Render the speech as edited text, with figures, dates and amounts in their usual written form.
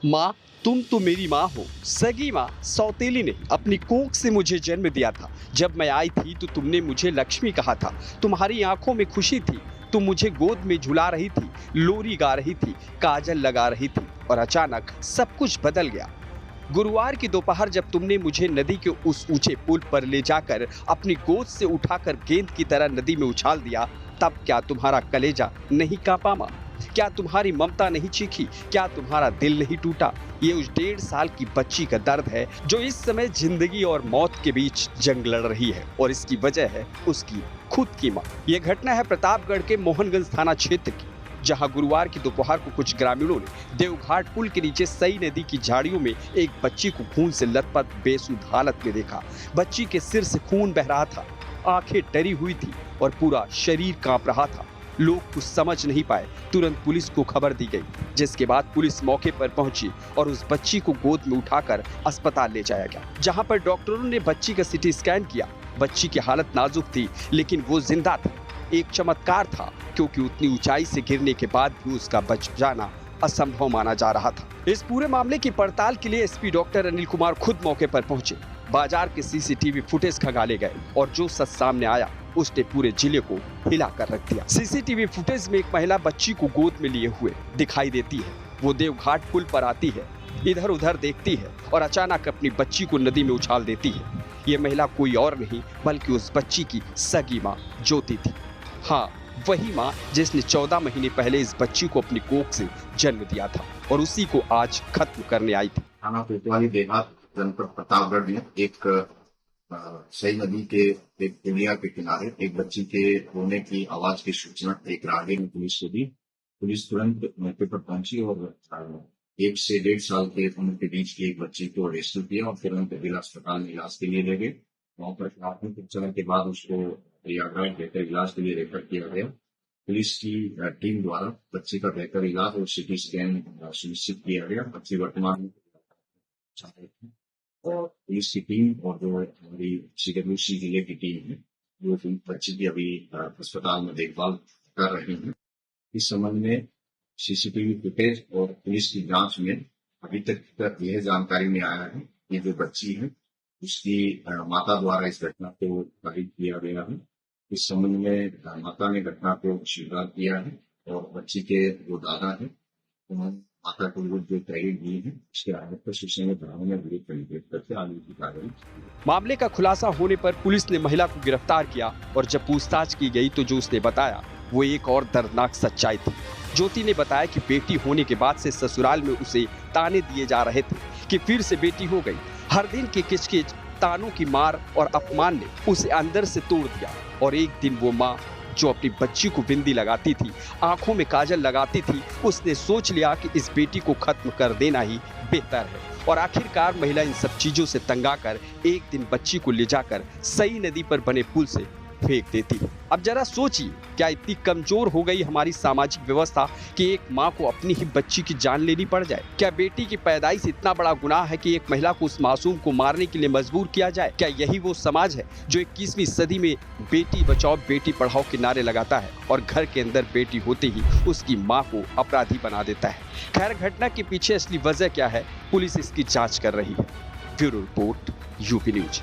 माँ, तुम तो मेरी माँ हो, सगी माँ, सौतेली ने अपनी कोख से मुझे जन्म दिया था। जब मैं आई थी तो तुमने मुझे लक्ष्मी कहा था। तुम्हारी आंखों में खुशी थी। तुम मुझे गोद में झुला रही थी, लोरी गा रही थी, काजल लगा रही थी और अचानक सब कुछ बदल गया। गुरुवार की दोपहर जब तुमने मुझे नदी के उस ऊंचे पुल पर ले जाकर अपनी गोद से उठाकर गेंद की तरह नदी में उछाल दिया, तब क्या तुम्हारा कलेजा नहीं कांपा माँ? क्या तुम्हारी ममता नहीं चीखी? क्या तुम्हारा दिल नहीं टूटा? ये उस 1.5 साल की बच्ची का दर्द है जो इस समय जिंदगी और मौत के बीच जंग लड़ रही है, और इसकी वजह है उसकी खुद की माँ। यह घटना है प्रतापगढ़ के मोहनगंज थाना क्षेत्र की, जहां गुरुवार की दोपहर को कुछ ग्रामीणों ने देवघाट पुल के नीचे सई नदी की झाड़ियों में एक बच्ची को खून से लथपथ बेसुध हालत में देखा। बच्ची के सिर से खून बह रहा था, आंखें डरी हुई थी और पूरा शरीर कांप रहा था। लोग कुछ समझ नहीं पाए। तुरंत पुलिस को खबर दी गई, जिसके बाद पुलिस मौके पर पहुंची और उस बच्ची को गोद में उठाकर अस्पताल ले जाया गया, जहां पर डॉक्टरों ने बच्ची का सीटी स्कैन किया। बच्ची की हालत नाजुक थी, लेकिन वो जिंदा थी। एक चमत्कार था, क्योंकि उतनी ऊंचाई से गिरने के बाद भी उसका बच जाना असंभव माना जा रहा था। इस पूरे मामले की पड़ताल के लिए एसपी डॉक्टर अनिल कुमार खुद मौके पर पहुंचे। बाजार के सीसीटीवी फुटेज खंगाले गए और जो सच सामने आया उसने पूरे जिले को हिला कर रख दिया। सीसीटीवी फुटेज में एक महिला बच्ची को गोद में लिए हुए दिखाई देती है। वो देवघाट पुल पर आती है, इधर उधर देखती है और अचानक अपनी बच्ची को नदी में उछाल देती है। ये महिला कोई और नहीं बल्कि उस बच्ची की सगी माँ ज्योति थी। हाँ, वही माँ जिसने 14 महीने पहले इस बच्ची को अपनी कोख से जन्म दिया था और उसी को आज खत्म करने आई थी। थाना कोतवाली देहात जनपद प्रतापगढ़ में एक सई नदी के एक पुलिया के किनारे एक बच्ची के रोने की आवाज की सूचना एक राहगीर ने पुलिस को दी। पुलिस तुरंत मौके पर पहुंची और 1 से 1.5 साल के उम्र के बीच की एक बच्ची को रेस्क्यू किया और तुरंत जिला अस्पताल में इलाज के लिए ले गए। वहां पर प्राथमिक उपचार के बाद उसको प्रयागराज लेकर इलाज के लिए रेफर किया गया। पुलिस की टीम द्वारा बच्ची का बेहतर इलाज और सिटी स्कैन सुनिश्चित किया गया। बच्ची वर्तमान में और पुलिस की टीम और जो हमारी CWC जिले की टीम है, वो बच्ची की अभी अस्पताल में देखभाल कर रही है। इस संबंध में सीसीटीवी फुटेज और पुलिस की जांच में अभी तक यह जानकारी में आया है कि जो बच्ची है उसकी माता द्वारा इस घटना को खारिज किया गया है। इस संबंध में माता ने घटना को स्वीकार किया है और बच्ची के जो दादा है उन्होंने माता को जो क्रेडिट दी है उसके आधार पर सूचना में बढ़ाने में विरोध करके आगे की कार्रवाई। मामले का खुलासा होने पर पुलिस ने महिला को गिरफ्तार किया और जब पूछताछ की गई तो जो उसने बताया वो एक और दर्दनाक सच्चाई थी। ज्योति ने बताया कि बेटी होने के बाद से ससुराल में उसे ताने दिए जा रहे थे कि फिर से बेटी हो गई। हर दिन के किचकिच, तानों की मार और अपमान ने उसे अंदर से तोड़ दिया और एक दिन वो माँ जो अपनी बच्ची को बिंदी लगाती थी, आंखों में काजल लगाती थी, उसने सोच लिया कि इस बेटी को खत्म कर देना ही बेहतर है। और आखिरकार महिला इन सब चीजों से तंग आकर एक दिन बच्ची को ले जाकर सई नदी पर बने पुल से फेंक देती है। अब जरा सोचिए, क्या इतनी कमजोर हो गई हमारी सामाजिक व्यवस्था कि एक माँ को अपनी ही बच्ची की जान लेनी पड़ जाए? क्या बेटी की पैदाइश इतना बड़ा गुनाह है कि एक महिला को उस मासूम को मारने के लिए मजबूर किया जाए? क्या यही वो समाज है जो 21वीं सदी में बेटी बचाओ बेटी पढ़ाओ के नारे लगाता है और घर के अंदर बेटी होते ही उसकी माँ को अपराधी बना देता है? खैर, घटना के पीछे असली वजह क्या है, पुलिस इसकी जाँच कर रही है। Bureau report, UP news.